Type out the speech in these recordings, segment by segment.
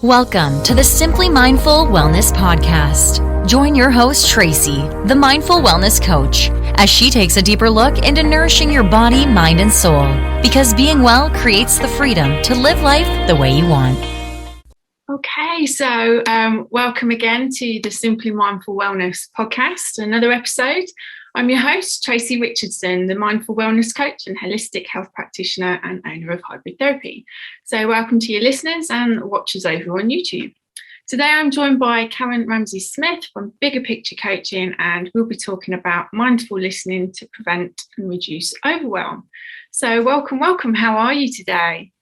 Welcome to the Simply Mindful Wellness Podcast. Join your host, Tracy, the Mindful Wellness Coach, as she takes a deeper look into nourishing your body, mind, and soul. Because being well creates the freedom to live life the way you want. Okay, so welcome again to the Simply Mindful Wellness Podcast, another episode. I'm your host, Tracy Richardson, the Mindful Wellness Coach and Holistic Health Practitioner and owner of Hybrid Therapy. So welcome to your listeners and watchers over on YouTube. Today I'm joined by Karen Ramsay-Smith from Bigger Picture Coaching, and we'll be talking about mindful listening to prevent and reduce overwhelm. So welcome. How are you today?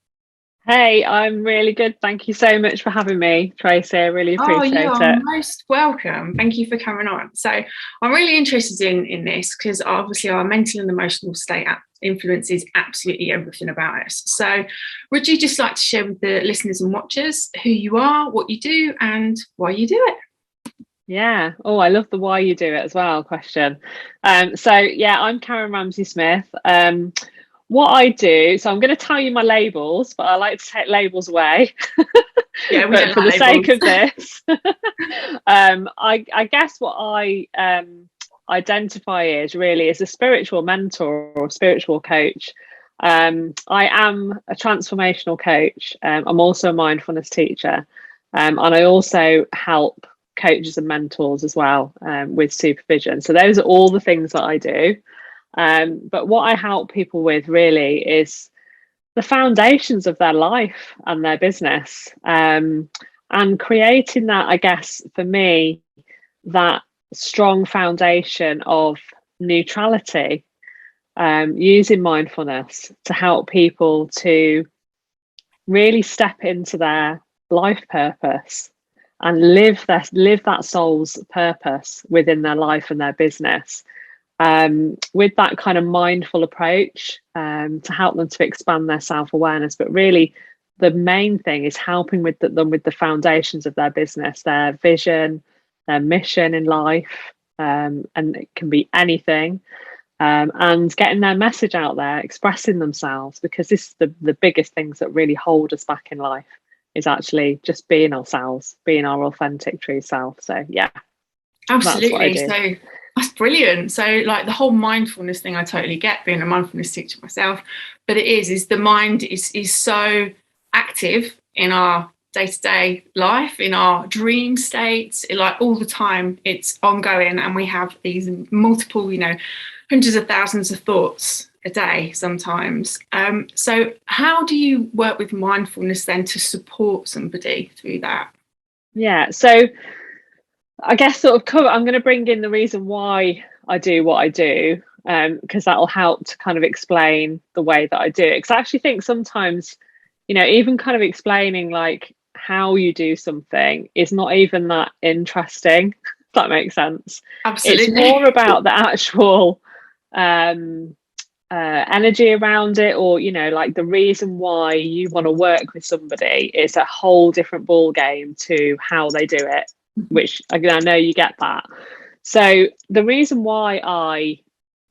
Hey, I'm really good. Thank you so much for having me, Tracy. I really appreciate it. You are most welcome. Thank you for coming on. So I'm really interested in this because obviously our mental and emotional state influences absolutely everything about us. So would you just like to share with the listeners and watchers who you are, what you do, and why you do it? Yeah. Oh, I love the why you do it as well question. I'm Karen Ramsay-Smith. What I do, so I'm going to tell you my labels, but I like to take labels away. Yeah, but for the sake of this, I guess what I identify as a spiritual mentor or spiritual coach. I am a transformational coach. I'm also a mindfulness teacher, and I also help coaches and mentors as well with supervision. So those are all the things that I do. But what I help people with really is the foundations of their life and their business, and creating that, I guess, for me, that strong foundation of neutrality, using mindfulness to help people to really step into their life purpose and live that soul's purpose within their life and their business. With that kind of mindful approach, to help them to expand their self-awareness. But really the main thing is helping them with the foundations of their business, their vision, their mission in life, and it can be anything, and getting their message out there, expressing themselves, because this is the biggest things that really hold us back in life, is actually just being ourselves, being our authentic true self. So yeah, absolutely. That's brilliant. So like the whole mindfulness thing, I totally get, being a mindfulness teacher myself, but it is the mind is so active in our day-to-day life, in our dream states, like all the time, it's ongoing, and we have these multiple, hundreds of thousands of thoughts a day sometimes. So how do you work with mindfulness then to support somebody through that? Yeah, so I guess I'm going to bring in the reason why I do what I do, because that'll help to kind of explain the way that I do it. Because I actually think sometimes, even kind of explaining like how you do something is not even that interesting, if that makes sense. Absolutely. It's more about the actual energy around it, or like the reason why you want to work with somebody is a whole different ball game to how they do it, which again, I know you get that. So the reason why I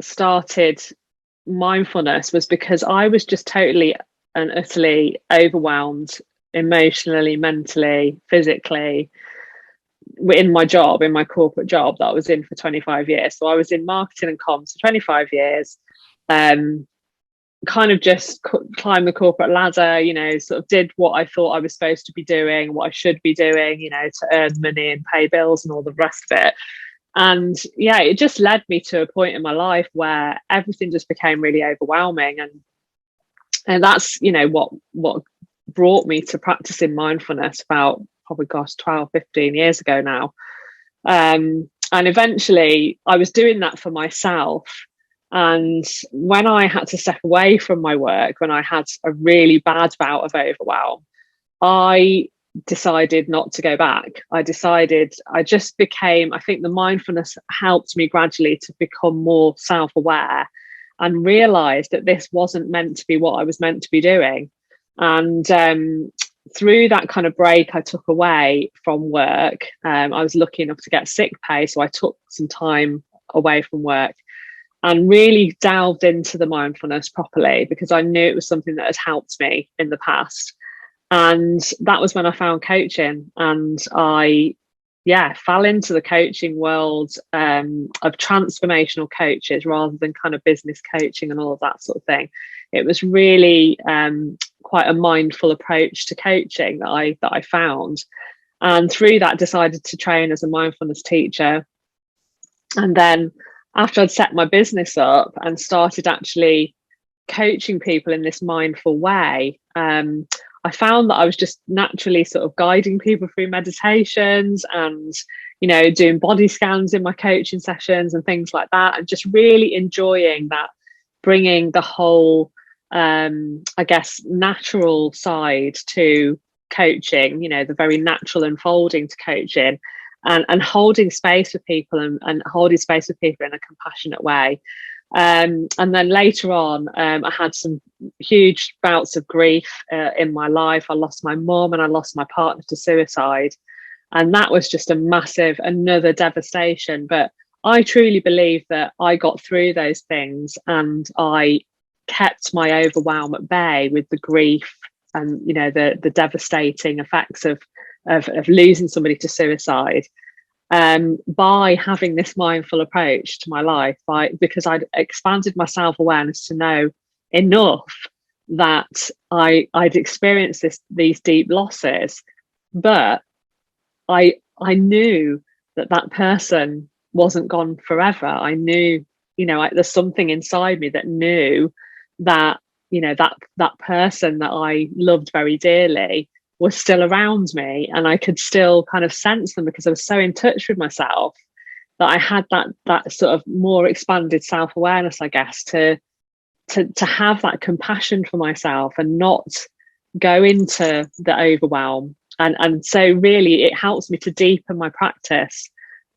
started mindfulness was because I was just totally and utterly overwhelmed emotionally, mentally, physically, in my corporate job that I was in for 25 years. So I was in marketing and comms for 25 years, kind of just climbed the corporate ladder, sort of did what I thought I was supposed to be doing, what I should be doing, to earn money and pay bills and all the rest of it. And yeah, it just led me to a point in my life where everything just became really overwhelming. And that's, what brought me to practicing mindfulness about probably 12, 15 years ago now. And eventually I was doing that for myself. And when I had to step away from my work, when I had a really bad bout of overwhelm, I decided not to go back. I just became, I think the mindfulness helped me gradually to become more self-aware and realised that this wasn't meant to be what I was meant to be doing. And through that kind of break I took away from work, I was lucky enough to get sick pay. So I took some time away from work and really delved into the mindfulness properly, because I knew it was something that had helped me in the past. And that was when I found coaching, and I fell into the coaching world of transformational coaches rather than kind of business coaching and all of that sort of thing. It was really quite a mindful approach to coaching that I found, and through that decided to train as a mindfulness teacher. And then after I'd set my business up and started actually coaching people in this mindful way, I found that I was just naturally sort of guiding people through meditations and, doing body scans in my coaching sessions and things like that, and just really enjoying that, bringing the whole, I guess, natural side to coaching, the very natural unfolding to coaching, and holding space for people and holding space for people in a compassionate way. And then later on, I had some huge bouts of grief in my life. I lost my mum and I lost my partner to suicide. And that was just another devastation. But I truly believe that I got through those things, and I kept my overwhelm at bay with the grief and, the devastating effects of losing somebody to suicide. By having this mindful approach to my life, because I'd expanded my self-awareness to know enough that I'd experienced these deep losses, but I knew that person wasn't gone forever. I knew, there's something inside me that knew that, that person that I loved very dearly was still around me, and I could still kind of sense them because I was so in touch with myself that I had that sort of more expanded self-awareness, I guess, to have that compassion for myself and not go into the overwhelm. And so really it helps me to deepen my practice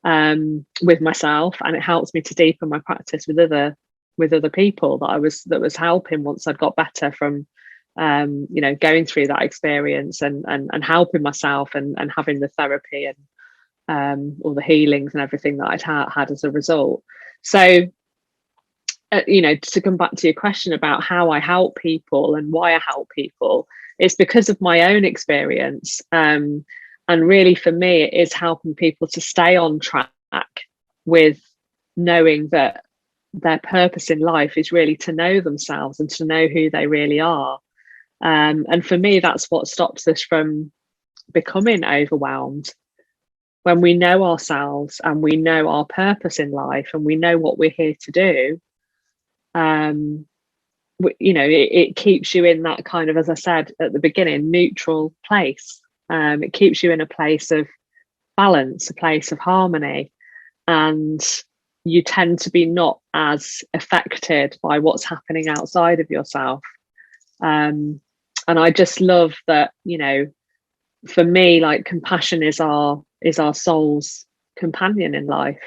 with myself, and it helps me to deepen my practice with other people that was helping once I'd got better from going through that experience and helping myself and having the therapy and all the healings and everything that I'd had as a result. So, to come back to your question about how I help people and why I help people, it's because of my own experience. And really for me, it is helping people to stay on track with knowing that their purpose in life is really to know themselves and to know who they really are. And for me, that's what stops us from becoming overwhelmed. When we know ourselves and we know our purpose in life and we know what we're here to do, it keeps you in that kind of, as I said at the beginning, neutral place. It keeps you in a place of balance, a place of harmony, and you tend to be not as affected by what's happening outside of yourself. And I just love that, for me, like, compassion is our soul's companion in life.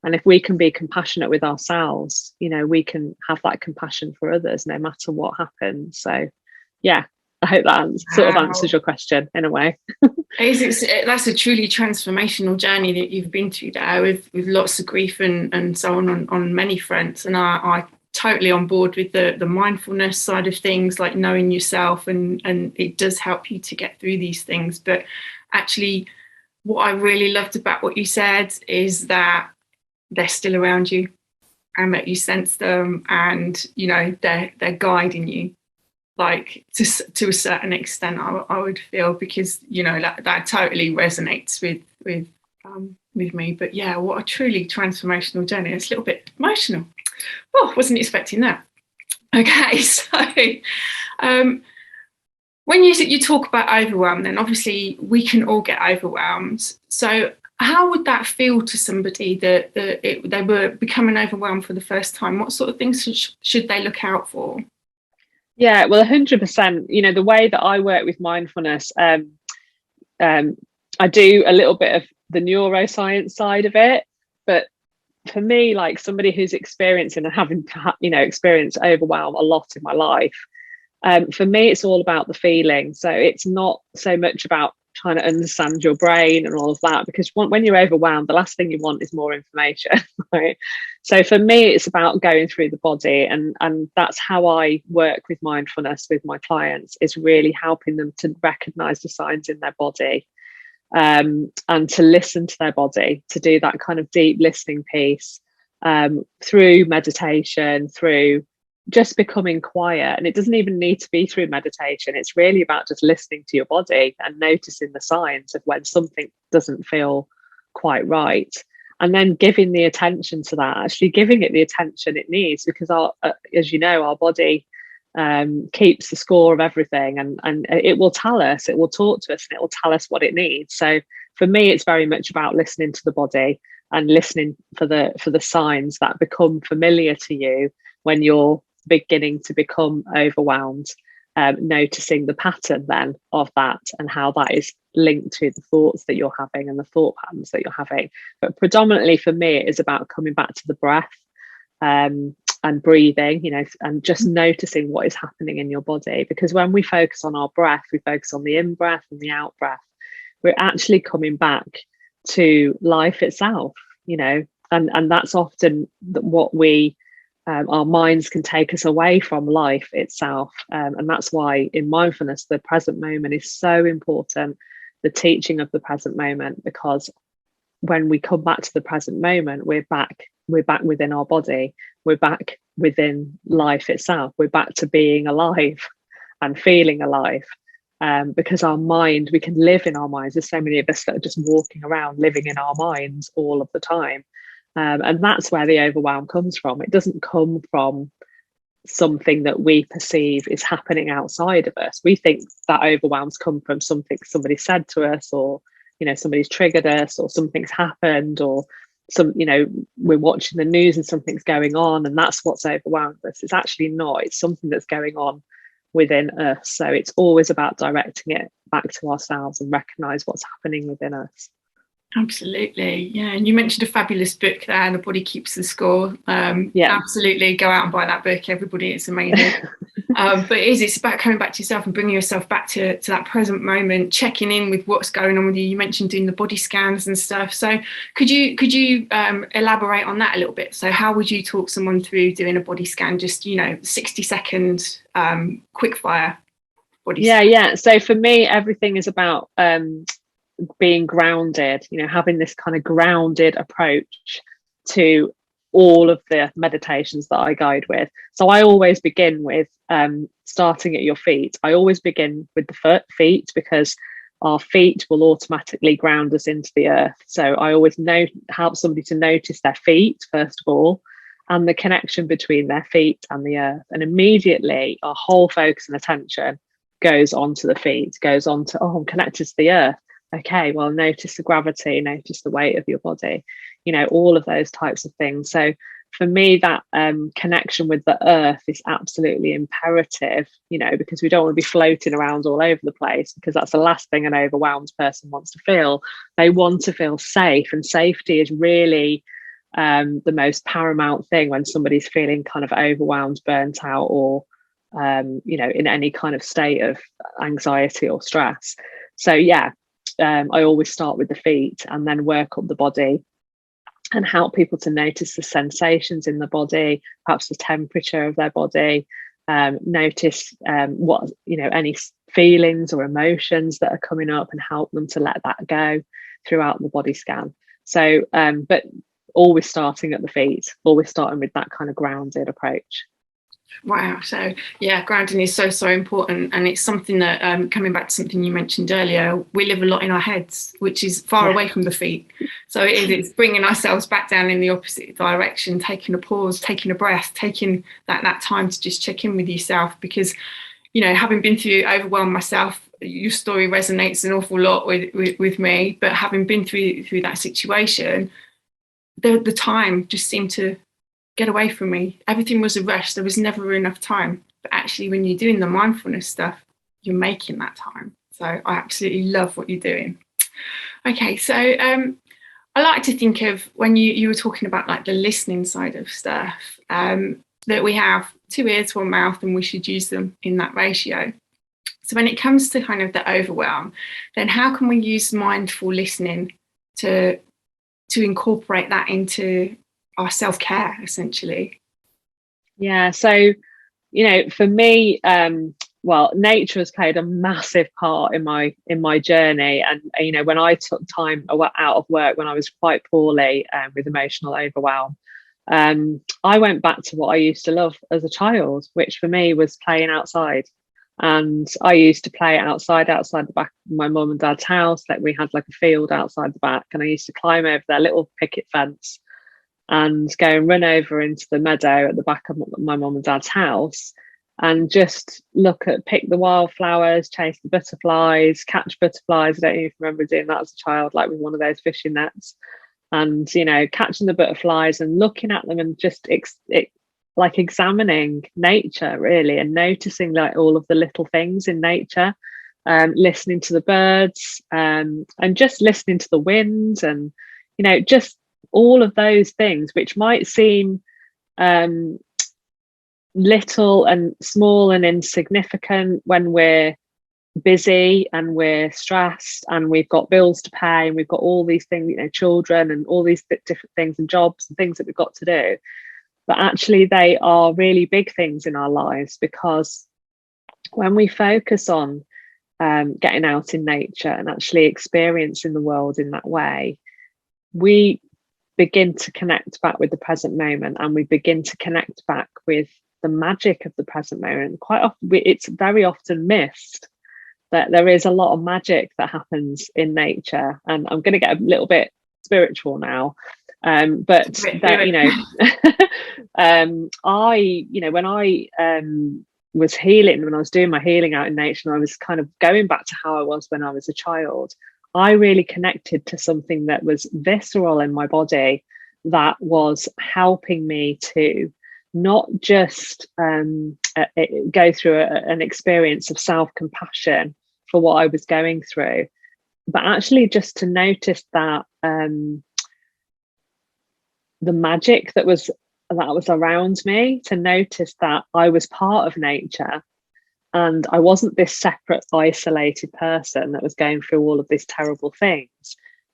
And if we can be compassionate with ourselves, we can have that compassion for others no matter what happens. So, yeah, I hope that sort of answers your question in a way. That's a truly transformational journey that you've been through there with lots of grief and so on many fronts. And I totally on board with the mindfulness side of things, like knowing yourself, and it does help you to get through these things. But actually, what I really loved about what you said is that they're still around you and that you sense them, and they're guiding you, like to a certain extent, I would feel, because that totally resonates with me. But yeah, what a truly transformational journey. It's a little bit emotional. Oh, wasn't expecting that. Okay, so when you talk about overwhelm, then obviously we can all get overwhelmed. So how would that feel to somebody that they were becoming overwhelmed for the first time? What sort of things should they look out for? Yeah, well, 100%. The way that I work with mindfulness, I do a little bit of the neuroscience side of it, but for me, like somebody who's experiencing and having experienced overwhelm a lot in my life, for me, it's all about the feeling. So it's not so much about trying to understand your brain and all of that, because when you're overwhelmed, the last thing you want is more information. Right? So for me, it's about going through the body, and that's how I work with mindfulness with my clients, is really helping them to recognize the signs in their body, and to listen to their body, to do that kind of deep listening piece, through meditation, through just becoming quiet. And it doesn't even need to be through meditation. It's really about just listening to your body and noticing the signs of when something doesn't feel quite right, and then giving the attention to that, actually giving it the attention it needs, because as you know, our body keeps the score of everything, and it will tell us, it will talk to us, and it will tell us what it needs. So for me, it's very much about listening to the body and listening for the signs that become familiar to you when you're beginning to become overwhelmed, noticing the pattern then of that and how that is linked to the thoughts that you're having and the thought patterns that you're having. But predominantly for me, it is about coming back to the breath, and breathing, and just noticing what is happening in your body. Because when we focus on our breath, we focus on the in breath and the out breath, we're actually coming back to life itself, and that's often what we our minds can take us away from life itself, and that's why in mindfulness the present moment is so important, the teaching of the present moment, because when we come back to the present moment, we're back within our body, we're back within life itself, we're back to being alive and feeling alive, because our mind, we can live in our minds. There's so many of us that are just walking around living in our minds all of the time. And that's where the overwhelm comes from. It doesn't come from something that we perceive is happening outside of us. We think that overwhelms come from something somebody said to us, or somebody's triggered us, or something's happened, or we're watching the news and something's going on, and that's what's overwhelmed us. It's actually not. It's something that's going on within us. So it's always about directing it back to ourselves and recognize what's happening within us. Absolutely. Yeah. And you mentioned a fabulous book there, The Body Keeps the Score. Absolutely go out and buy that book, everybody. It's amazing. But it's about coming back to yourself and bringing yourself back to that present moment, checking in with what's going on with you. You mentioned doing the body scans and stuff. So could you elaborate on that a little bit? So how would you talk someone through doing a body scan, just 60-second quick fire body scan? Yeah. So for me, everything is about being grounded, having this kind of grounded approach to all of the meditations that I guide with. So I always begin with starting at your feet. I always begin with the feet, because our feet will automatically ground us into the earth. So I always help somebody to notice their feet first of all, and the connection between their feet and the earth. And immediately our whole focus and attention goes onto the feet, goes on to, I'm connected to the earth. Okay, well, notice the gravity, notice the weight of your body, all of those types of things. So for me, that connection with the earth is absolutely imperative, because we don't want to be floating around all over the place, because that's the last thing an overwhelmed person wants to feel. They want to feel safe, and safety is really the most paramount thing when somebody's feeling kind of overwhelmed, burnt out, or in any kind of state of anxiety or stress. So I always start with the feet and then work up the body and help people to notice the sensations in the body, perhaps the temperature of their body, notice what any feelings or emotions that are coming up, and help them to let that go throughout the body scan. So but always starting at the feet, always starting with that kind of grounded approach. Wow. So grounding is so important, and it's something that coming back to something you mentioned earlier, we live a lot in our heads, which is far away from the feet. So it's bringing ourselves back down in the opposite direction, taking a pause, taking a breath, taking that time to just check in with yourself. Because having been through overwhelm myself, your story resonates an awful lot with me, but having been through that situation, the time just seemed to get away from me. Everything was a rush. There was never enough time. But actually, when you're doing the mindfulness stuff, you're making that time. So I absolutely love what you're doing. Okay, so I like to think of, when you were talking about like the listening side of stuff, that we have 2 ears, 1 mouth, and we should use them in that ratio. So when it comes to kind of the overwhelm, then how can we use mindful listening to incorporate that into our self-care, essentially? Yeah, so for me, well, nature has played a massive part in my journey. And when I took time out of work when I was quite poorly with emotional overwhelm, I went back to what I used to love as a child, which for me was playing outside. And I used to play outside the back of my mum and dad's house. Like, we had like a field outside the back, and I used to climb over their little picket fence and go and run over into the meadow at the back of my mum and dad's house and just pick the wildflowers, chase the butterflies, catch butterflies. I don't even remember doing that as a child, like with one of those fishing nets, and catching the butterflies and looking at them and just like examining nature, really, and noticing like all of the little things in nature, listening to the birds, and just listening to the wind, and just all of those things which might seem little and small and insignificant when we're busy and we're stressed and we've got bills to pay and we've got all these things, children and all these different things and jobs and things that we've got to do. But actually they are really big things in our lives, because when we focus on getting out in nature and actually experiencing the world in that way, we begin to connect back with the present moment, and we begin to connect back with the magic of the present moment. Quite often, it's very often missed that there is a lot of magic that happens in nature. And I'm going to get a little bit spiritual now, but that when I was healing, when I was doing my healing out in nature, and I was kind of going back to how I was when I was a child, I really connected to something that was visceral in my body, that was helping me to not just go through an experience of self-compassion for what I was going through, but actually just to notice that the magic that was around me, to notice that I was part of nature. And I wasn't this separate, isolated person that was going through all of these terrible things.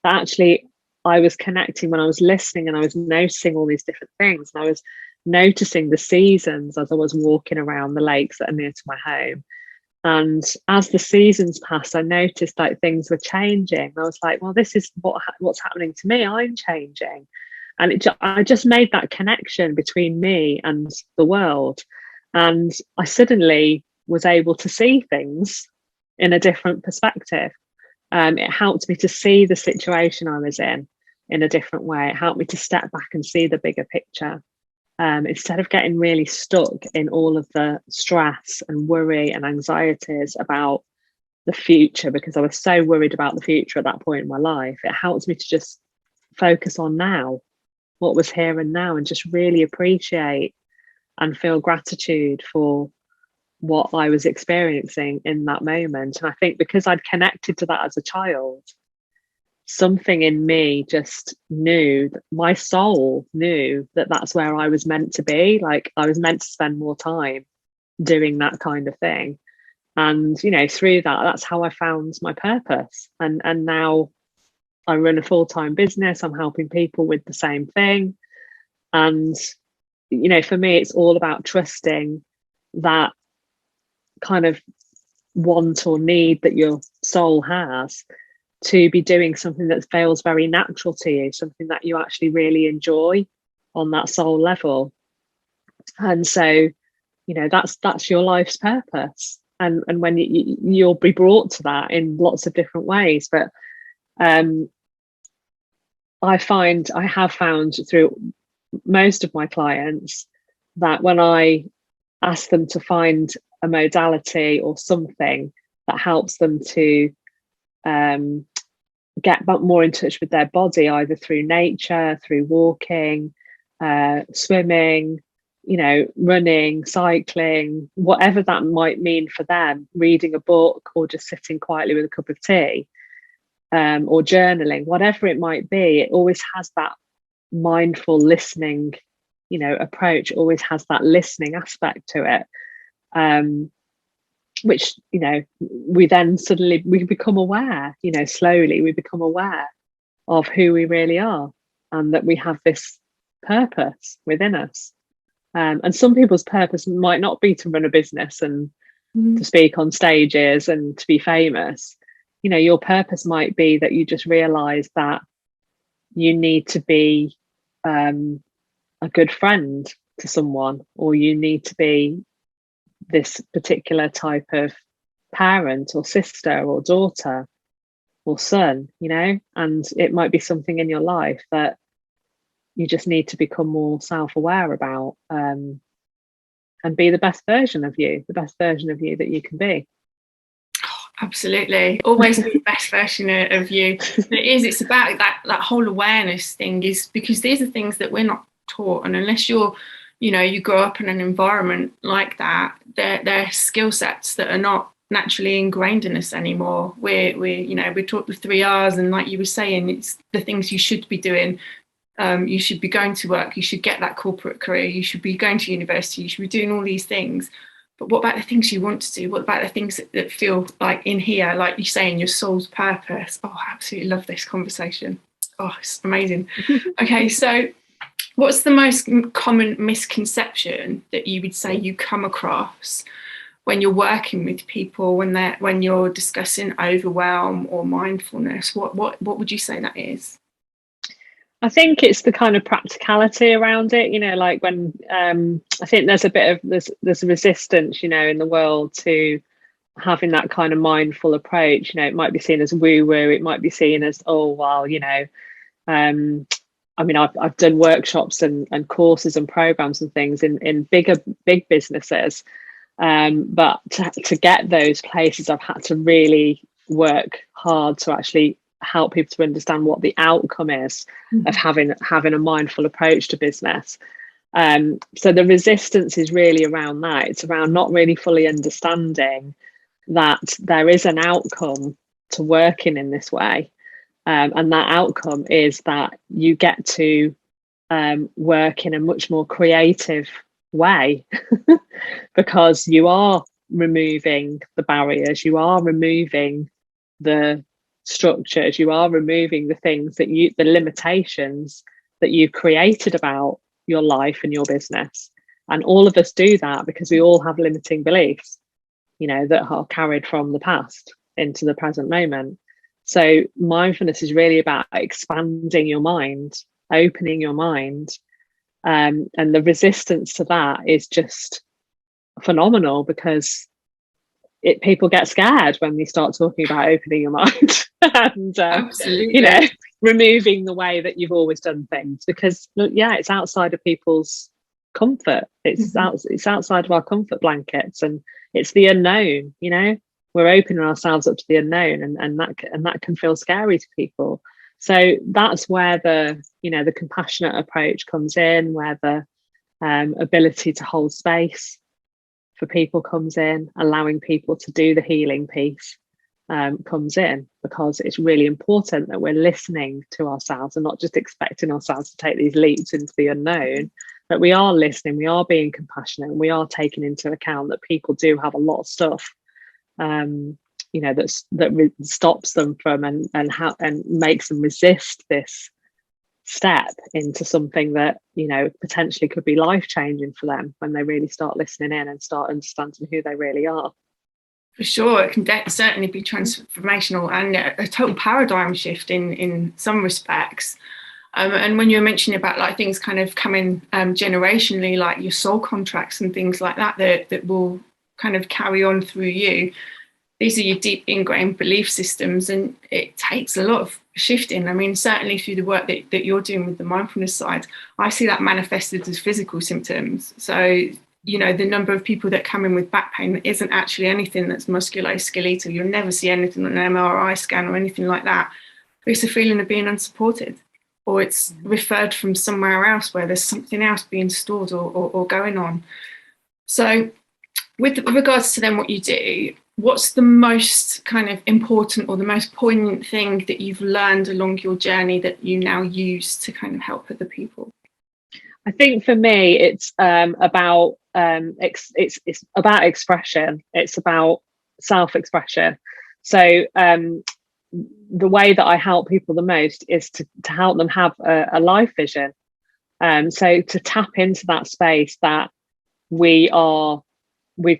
That actually I was connecting when I was listening, and I was noticing all these different things. And I was noticing the seasons as I was walking around the lakes that are near to my home. And as the seasons passed, I noticed like things were changing. I was like, well, this is what's happening to me. I'm changing. And I just made that connection between me and the world. And I suddenly was able to see things in a different perspective. It helped me to see the situation I was in a different way. It helped me to step back and see the bigger picture, instead of getting really stuck in all of the stress and worry and anxieties about the future, because I was so worried about the future at that point in my life. It helped me to just focus on now, what was here and now, and just really appreciate and feel gratitude for what I was experiencing in that moment. And I think because I'd connected to that as a child, something in me just knew, that my soul knew that that's where I was meant to be. Like, I was meant to spend more time doing that kind of thing. And through that, that's how I found my purpose. And now I run a full-time business. I'm helping people with the same thing. And for me, it's all about trusting that kind of want or need that your soul has to be doing something that feels very natural to you, something that you actually really enjoy on that soul level. And so that's your life's purpose. And when you'll be brought to that in lots of different ways. But I have found through most of my clients that when I ask them to find a modality or something that helps them to get more in touch with their body, either through nature, through walking, swimming, running, cycling, whatever that might mean for them, reading a book, or just sitting quietly with a cup of tea, or journaling, whatever it might be, it always has that mindful listening, approach, always has that listening aspect to it. which, we then suddenly, we become aware, slowly we become aware of who we really are, and that we have this purpose within us. And some people's purpose might not be to run a business and to speak on stages and to be famous. Your purpose might be that you just realize that you need to be a good friend to someone, or you need to be this particular type of parent or sister or daughter or son, and it might be something in your life that you just need to become more self-aware about, and be the best version of you that you can be. Absolutely. Always be the best version of you. It's about that whole awareness thing, is because these are things that we're not taught. And unless you grow up in an environment like that, they're skill sets that are not naturally ingrained in us anymore. We're taught the 3 R's, and like you were saying, it's the things you should be doing. You should be going to work, you should get that corporate career, you should be going to university, you should be doing all these things. But what about the things you want to do? What about the things that feel like in here, like you say, in your soul's purpose? Oh, I absolutely love this conversation. Oh, it's amazing. Okay, so what's the most common misconception that you would say you come across when you're working with people, when you're discussing overwhelm or mindfulness? What would you say that is? I think it's the kind of practicality around it, like when I think there's a bit of there's resistance, in the world to having that kind of mindful approach. It might be seen as woo-woo, it might be seen as, oh, well, I've done workshops and courses and programs and things in big businesses, but to get those places, I've had to really work hard to actually help people to understand what the outcome is of having a mindful approach to business. So the resistance is really around that. It's around not really fully understanding that there is an outcome to working in this way, and that outcome is that you get to work in a much more creative way because you are removing the barriers, you are removing the structures, you are removing the things the limitations that you created about your life and your business. And all of us do that because we all have limiting beliefs, that are carried from the past into the present moment. So mindfulness is really about expanding your mind, opening your mind, and the resistance to that is just phenomenal, because people get scared when we start talking about opening your mind and removing the way that you've always done things, because it's outside of people's comfort. It's outside of our comfort blankets, and it's the unknown. We're opening ourselves up to the unknown, and that can feel scary to people. So that's where the compassionate approach comes in, where the ability to hold space for people comes in, allowing people to do the healing piece comes in, because it's really important that we're listening to ourselves and not just expecting ourselves to take these leaps into the unknown, that we are listening, we are being compassionate, and we are taking into account that people do have a lot of stuff that stops them from and makes them resist this step into something that potentially could be life-changing for them when they really start listening in and start understanding who they really are. For sure, it can certainly be transformational and a total paradigm shift in some respects. And when you were mentioning about like things kind of coming generationally, like your soul contracts and things like that will kind of carry on through you. These are your deep ingrained belief systems, and it takes a lot of shifting. I mean, certainly through the work that you're doing with the mindfulness side, I see that manifested as physical symptoms. So, the number of people that come in with back pain that isn't actually anything that's musculoskeletal. You'll never see anything on an MRI scan or anything like that. It's a feeling of being unsupported, or it's referred from somewhere else where there's something else being stored or going on. So with regards to then what you do, what's the most kind of important or the most poignant thing that you've learned along your journey that you now use to kind of help other people? I think for me, it's about expression. It's about self-expression. So the way that I help people the most is to help them have a life vision. So to tap into that space that we've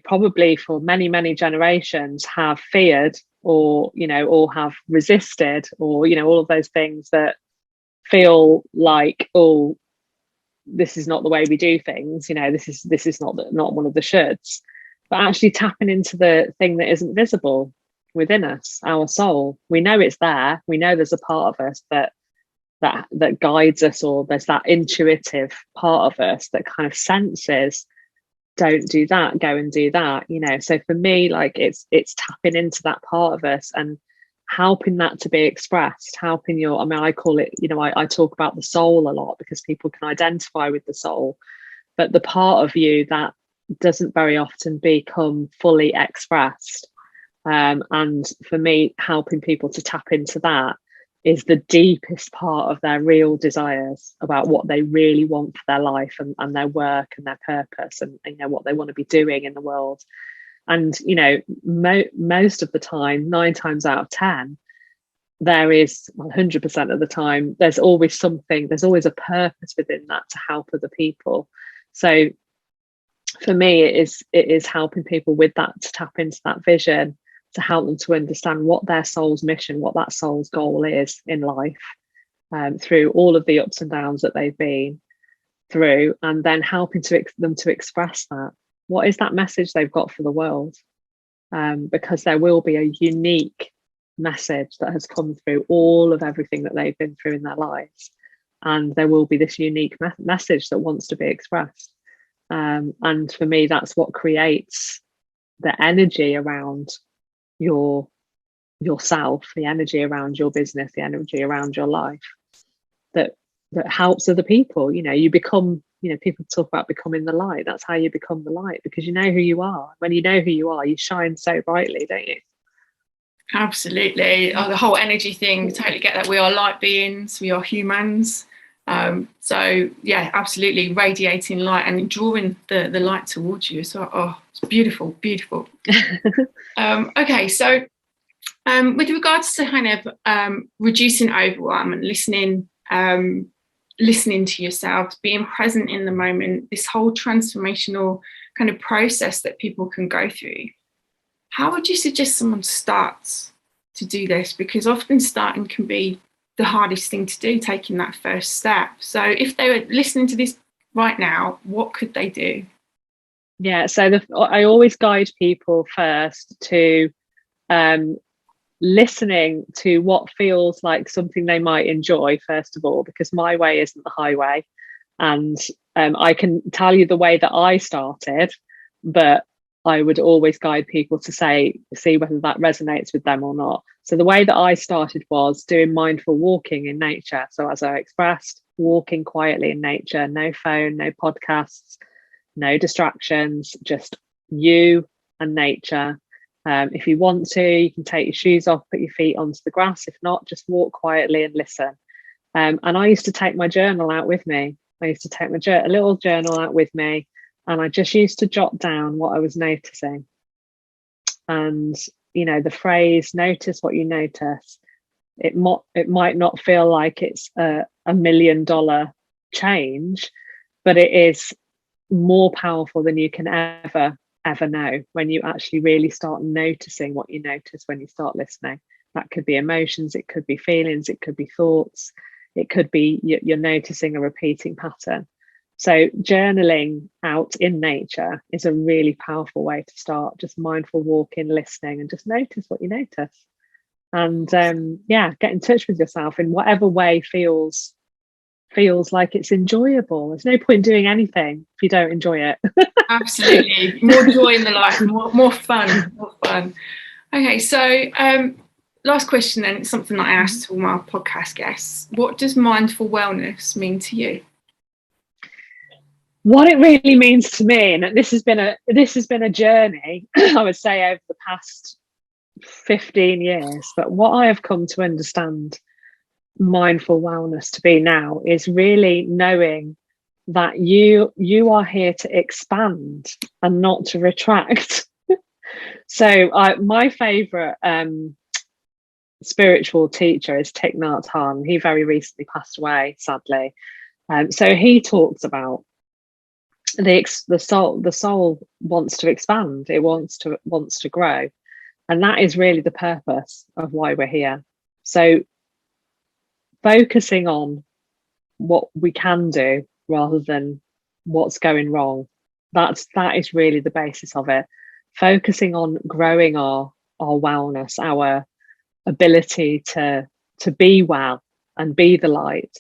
probably for many, many generations have feared, or or have resisted, or all of those things that feel like, oh, this is not the way we do things, this is not one of the shoulds, but actually tapping into the thing that isn't visible within us, our soul. We know it's there. We know there's a part of us that guides us, or there's that intuitive part of us that kind of senses, don't do that, go and do that. So for me, like, it's tapping into that part of us and helping that to be expressed, helping I call it, I talk about the soul a lot because people can identify with the soul, but the part of you that doesn't very often become fully expressed. And for me, helping people to tap into that is the deepest part of their real desires about what they really want for their life and their work and their purpose, and what they want to be doing in the world. And most of the time, 9 times out of 10, there is 100% of the time, there's always something, there's always a purpose within that to help other people. So for me, it is helping people with that, to tap into that vision, to help them to understand what their soul's mission, what that soul's goal is in life, through all of the ups and downs that they've been through, and then helping them to express that. What is that message they've got for the world? Because there will be a unique message that has come through all of everything that they've been through in their lives, and there will be this unique message that wants to be expressed. And for me, that's what creates the energy around yourself, the energy around your business, the energy around your life that helps other people. You become, people talk about becoming the light. That's how you become the light, because you know who you are. When you know who you are, you shine so brightly, don't you? Absolutely. The whole energy thing, totally get that. We are light beings, we are humans. So yeah, absolutely, radiating light and drawing the light towards you. So it's beautiful. Okay, so with regards to kind of reducing overwhelm and listening to yourself, being present in the moment, this whole transformational kind of process that people can go through, how would you suggest someone starts to do this? Because often starting can be the hardest thing to do, taking that first step. So if they were listening to this right now, what could they do? Yeah, so I always guide people first to listening to what feels like something they might enjoy, first of all, because my way isn't the highway. And I can tell you the way that I started, but I would always guide people to see whether that resonates with them or not. So the way that I started was doing mindful walking in nature. So as I expressed, walking quietly in nature, no phone, no podcasts, no distractions, just you and nature. If you want to, you can take your shoes off, put your feet onto the grass. If not, just walk quietly and listen. And I used to take my journal out with me. I used to take a little journal out with me, and I just used to jot down what I was noticing. And the phrase "notice what you notice," it might not feel like it's a $1 million change, but it is more powerful than you can ever know when you actually really start noticing what you notice when you start listening. That could be emotions, it could be feelings, it could be thoughts, it could be you're noticing a repeating pattern. So journaling out in nature is a really powerful way to start. Just mindful walking, listening, and just notice what you notice. And get in touch with yourself in whatever way feels like it's enjoyable. There's no point doing anything if you don't enjoy it. Absolutely. More joy in the life, more fun. Okay, so last question then. It's something that I asked all my podcast guests. What does mindful wellness mean to you? What it really means to me, and this has been a journey, I would say, over the past 15 years, but what I have come to understand mindful wellness to be now is really knowing that you are here to expand and not to retract. So my favourite spiritual teacher is Thich Nhat Hanh. He very recently passed away, sadly. So he talks about the soul wants to expand. It wants to grow, and that is really the purpose of why we're here. So focusing on what we can do rather than what's going wrong, that is really the basis of it. Focusing on growing our wellness, our ability to be well and be the light,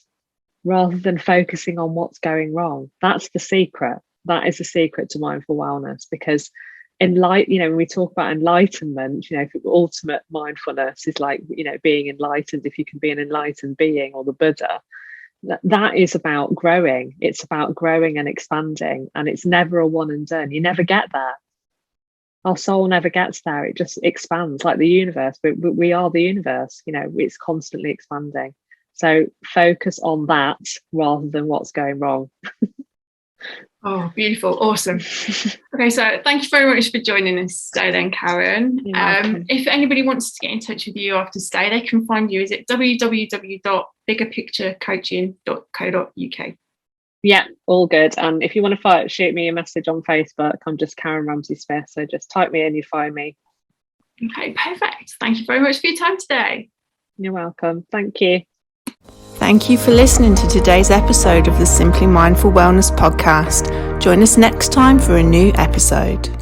rather than focusing on what's going wrong. That's the secret. That is the secret to mindful wellness, because when we talk about enlightenment, ultimate mindfulness is like, being enlightened. If you can be an enlightened being, or the Buddha, that is about growing. It's about growing and expanding, and it's never a one and done. You never get there. Our soul never gets there. It just expands like the universe. We are the universe. It's constantly expanding. So focus on that rather than what's going wrong. Oh, beautiful. Awesome. Okay, so thank you very much for joining us today then, Karen. If anybody wants to get in touch with you after today, they can find you. Is it www.biggerpicturecoaching.co.uk? Yeah, all good. And if you want to shoot me a message on Facebook, I'm just Karen Ramsay-Smith. So just type me in, you find me. Okay, perfect. Thank you very much for your time today. You're welcome. Thank you. Thank you for listening to today's episode of the Simply Mindful Wellness podcast. Join us next time for a new episode.